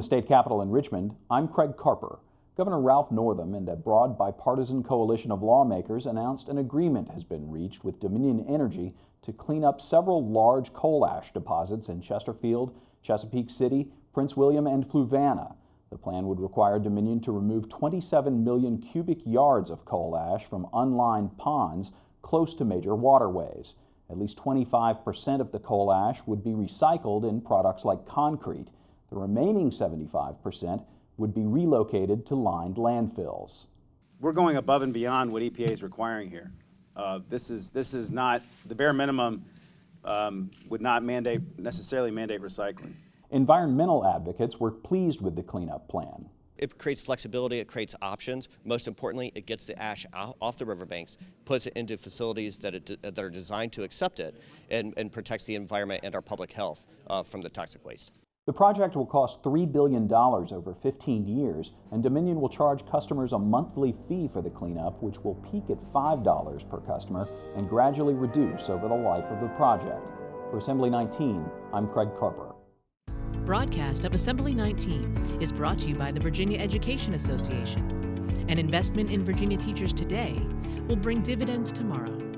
the state capitol in Richmond, I'm Craig Carper. Governor Ralph Northam and a broad bipartisan coalition of lawmakers announced an agreement has been reached with Dominion Energy to clean up several large coal ash deposits in Chesterfield, Chesapeake City, Prince William, and Fluvanna. The plan would require Dominion to remove 27 million cubic yards of coal ash from unlined ponds close to major waterways. At least 25% of the coal ash would be recycled in products like concrete. The remaining 75% would be relocated to lined landfills. We're going above and beyond what EPA is requiring here. This is not, the bare minimum would not necessarily mandate recycling. Environmental advocates were pleased with the cleanup plan. It creates flexibility, it creates options. Most importantly, it gets the ash off the riverbanks, puts it into facilities that are designed to accept it, and protects the environment and our public health from the toxic waste. The project will cost $3 billion over 15 years, and Dominion will charge customers a monthly fee for the cleanup, which will peak at $5 per customer and gradually reduce over the life of the project. For Assembly 19, I'm Craig Carper. Broadcast of Assembly 19 is brought to you by the Virginia Education Association. An investment in Virginia teachers today will bring dividends tomorrow.